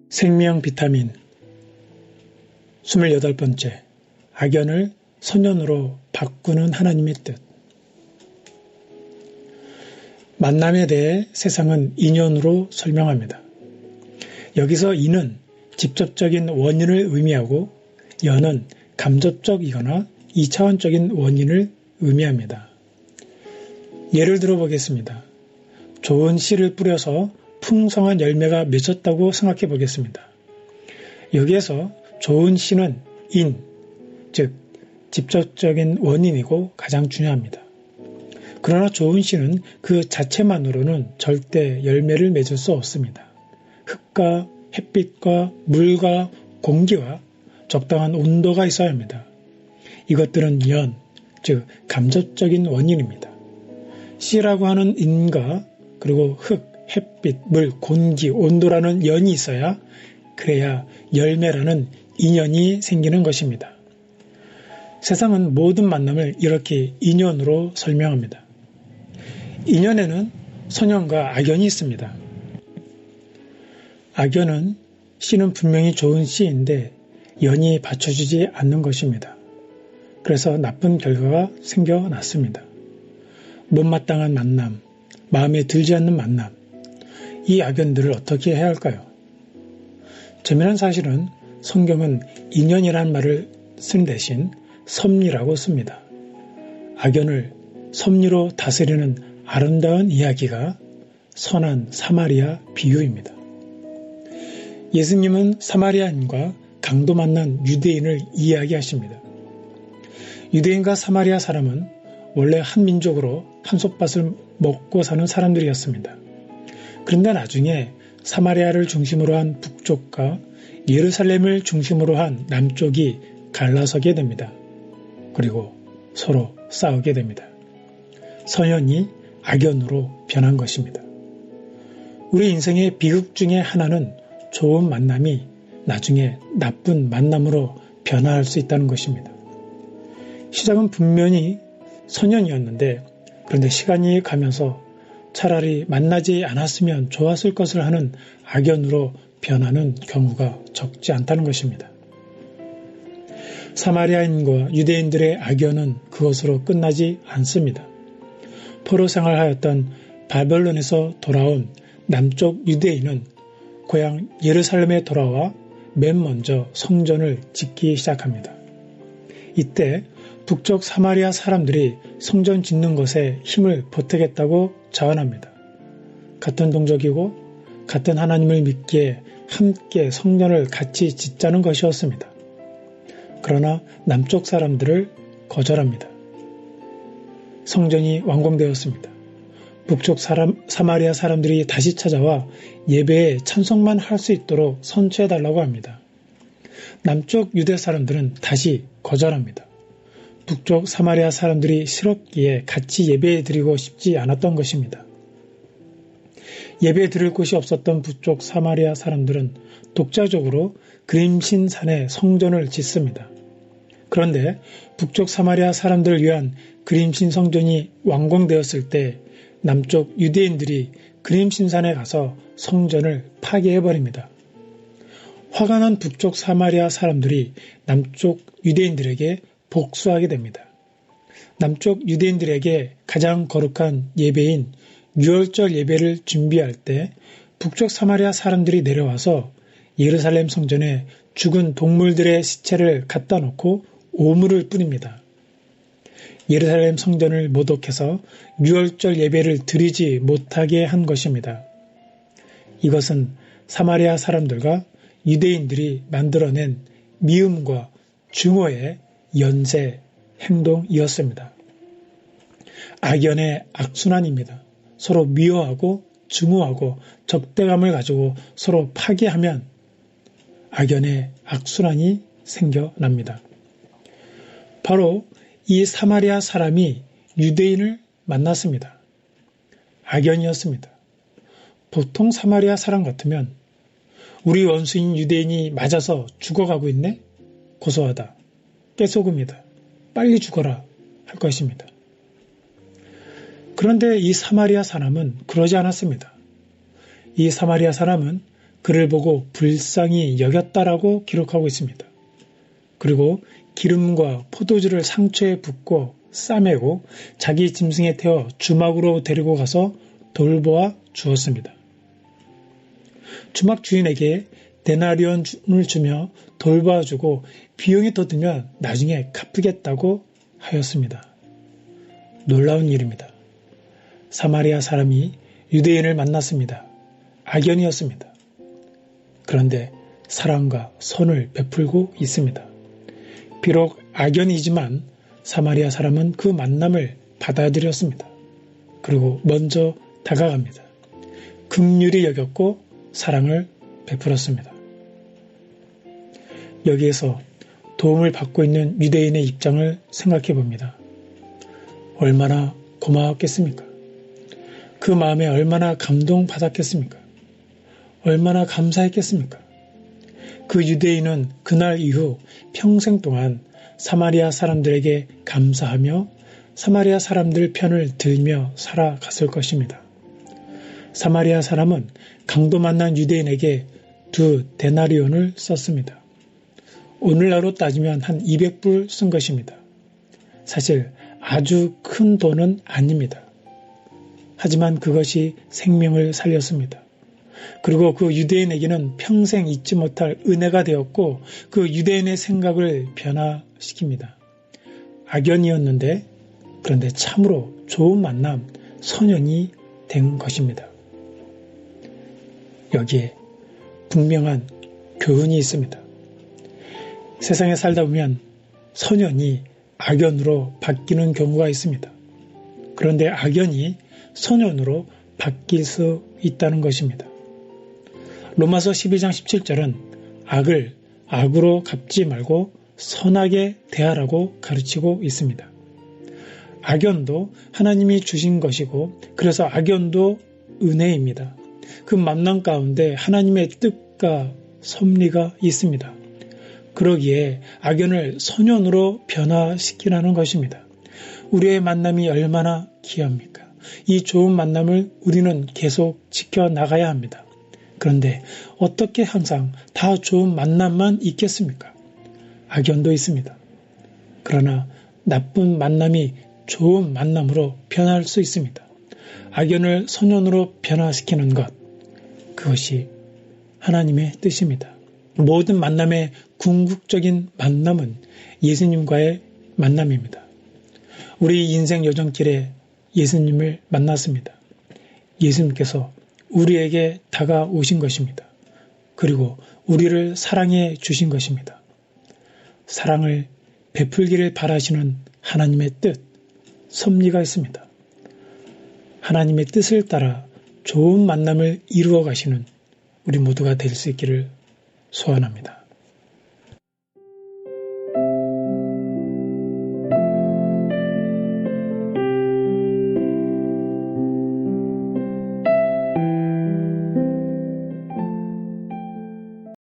생명 비타민 28번째 악연을 선연으로 바꾸는 하나님의 뜻. 만남에 대해 세상은 인연으로 설명합니다. 여기서 인은 직접적인 원인을 의미하고 연은 감접적이거나 2차원적인 원인을 의미합니다. 예를 들어 보겠습니다. 좋은 씨를 뿌려서 풍성한 열매가 맺었다고 생각해 보겠습니다. 여기에서 좋은 씨는 인, 즉 직접적인 원인이고 가장 중요합니다. 그러나 좋은 씨는 그 자체만으로는 절대 열매를 맺을 수 없습니다. 흙과 햇빛과 물과 공기와 적당한 온도가 있어야 합니다. 이것들은 연, 즉 감접적인 원인입니다. 씨라고 하는 인과 그리고 흙, 햇빛, 물, 공기, 온도라는 연이 있어야 그래야 열매라는 인연이 생기는 것입니다. 세상은 모든 만남을 이렇게 인연으로 설명합니다. 인연에는 선연과 악연이 있습니다. 악연은 씨는 분명히 좋은 씨인데 연이 받쳐주지 않는 것입니다. 그래서 나쁜 결과가 생겨났습니다. 못마땅한 만남, 마음에 들지 않는 만남, 이 악연들을 어떻게 해야 할까요? 재미난 사실은 성경은 인연이라는 말을 쓴 대신 섭리라고 씁니다. 악연을 섭리로 다스리는 아름다운 이야기가 선한 사마리아 비유입니다. 예수님은 사마리아인과 강도 만난 유대인을 이야기하십니다. 유대인과 사마리아 사람은 원래 한 민족으로 한솥밥을 먹고 사는 사람들이었습니다. 그런데 나중에 사마리아를 중심으로 한 북쪽과 예루살렘을 중심으로 한 남쪽이 갈라서게 됩니다. 그리고 서로 싸우게 됩니다. 선연이 악연으로 변한 것입니다. 우리 인생의 비극 중에 하나는 좋은 만남이 나중에 나쁜 만남으로 변화할 수 있다는 것입니다. 시작은 분명히 선연이었는데 그런데 시간이 가면서 차라리 만나지 않았으면 좋았을 것을 하는 악연으로 변하는 경우가 적지 않다는 것입니다. 사마리아인과 유대인들의 악연은 그것으로 끝나지 않습니다. 포로 생활하였던 바벨론에서 돌아온 남쪽 유대인은 고향 예루살렘에 돌아와 맨 먼저 성전을 짓기 시작합니다. 이때 북쪽 사마리아 사람들이 성전 짓는 것에 힘을 보태겠다고 자원합니다. 같은 동족이고 같은 하나님을 믿기에 함께 성전을 같이 짓자는 것이었습니다. 그러나 남쪽 사람들을 거절합니다. 성전이 완공되었습니다. 북쪽 사마리아 사람들이 다시 찾아와 예배에 찬송만 할 수 있도록 선처해달라고 합니다. 남쪽 유대 사람들은 다시 거절합니다. 북쪽 사마리아 사람들이 싫었기에 같이 예배 드리고 싶지 않았던 것입니다. 예배 드릴 곳이 없었던 북쪽 사마리아 사람들은 독자적으로 그림신산에 성전을 짓습니다. 그런데 북쪽 사마리아 사람들을 위한 그림신 성전이 완공되었을 때 남쪽 유대인들이 그림신산에 가서 성전을 파괴해버립니다. 화가 난 북쪽 사마리아 사람들이 남쪽 유대인들에게 복수하게 됩니다. 남쪽 유대인들에게 가장 거룩한 예배인 유월절 예배를 준비할 때 북쪽 사마리아 사람들이 내려와서 예루살렘 성전에 죽은 동물들의 시체를 갖다 놓고 오물을 뿌립니다. 예루살렘 성전을 모독해서 유월절 예배를 드리지 못하게 한 것입니다. 이것은 사마리아 사람들과 유대인들이 만들어낸 미움과 증오의 연쇄 행동이었습니다. 악연의 악순환입니다. 서로 미워하고 증오하고 적대감을 가지고 서로 파괴하면 악연의 악순환이 생겨납니다. 바로 이 사마리아 사람이 유대인을 만났습니다. 악연이었습니다. 보통 사마리아 사람 같으면 우리 원수인 유대인이 맞아서 죽어가고 있네? 고소하다. 깨소금이다. 빨리 죽어라 할 것입니다. 그런데 이 사마리아 사람은 그러지 않았습니다. 이 사마리아 사람은 그를 보고 불쌍히 여겼다라고 기록하고 있습니다. 그리고 기름과 포도주를 상처에 붓고 싸매고 자기 짐승에 태워 주막으로 데리고 가서 돌보아 주었습니다. 주막 주인에게 데나리온을 주며 돌보아 주고 비용이 더 들면 나중에 갚으겠다고 하였습니다. 놀라운 일입니다. 사마리아 사람이 유대인을 만났습니다. 악연이었습니다. 그런데 사랑과 선을 베풀고 있습니다. 비록 악연이지만 사마리아 사람은 그 만남을 받아들였습니다. 그리고 먼저 다가갑니다. 긍휼히 여겼고 사랑을 베풀었습니다. 여기에서 도움을 받고 있는 유대인의 입장을 생각해 봅니다. 얼마나 고마웠겠습니까? 그 마음에 얼마나 감동받았겠습니까? 얼마나 감사했겠습니까? 그 유대인은 그날 이후 평생 동안 사마리아 사람들에게 감사하며 사마리아 사람들 편을 들며 살아갔을 것입니다. 사마리아 사람은 강도 만난 유대인에게 2 데나리온을 썼습니다. 오늘날로 따지면 한 200불 쓴 것입니다. 사실 아주 큰 돈은 아닙니다. 하지만 그것이 생명을 살렸습니다. 그리고 그 유대인에게는 평생 잊지 못할 은혜가 되었고 그 유대인의 생각을 변화시킵니다. 악연이었는데 그런데 참으로 좋은 만남, 선연이 된 것입니다. 여기에 분명한 교훈이 있습니다. 세상에 살다 보면 선연이 악연으로 바뀌는 경우가 있습니다. 그런데 악연이 선연으로 바뀔 수 있다는 것입니다. 로마서 12장 17절은 악을 악으로 갚지 말고 선하게 대하라고 가르치고 있습니다. 악연도 하나님이 주신 것이고 그래서 악연도 은혜입니다. 그 만남 가운데 하나님의 뜻과 섭리가 있습니다. 그러기에 악연을 선연으로 변화시키라는 것입니다. 우리의 만남이 얼마나 귀합니까? 이 좋은 만남을 우리는 계속 지켜나가야 합니다. 그런데 어떻게 항상 다 좋은 만남만 있겠습니까? 악연도 있습니다. 그러나 나쁜 만남이 좋은 만남으로 변할 수 있습니다. 악연을 선연으로 변화시키는 것, 그것이 하나님의 뜻입니다. 모든 만남의 궁극적인 만남은 예수님과의 만남입니다. 우리 인생 여정길에 예수님을 만났습니다. 예수님께서 우리에게 다가오신 것입니다. 그리고 우리를 사랑해 주신 것입니다. 사랑을 베풀기를 바라시는 하나님의 뜻, 섭리가 있습니다. 하나님의 뜻을 따라 좋은 만남을 이루어 가시는 우리 모두가 될 수 있기를 소원합니다.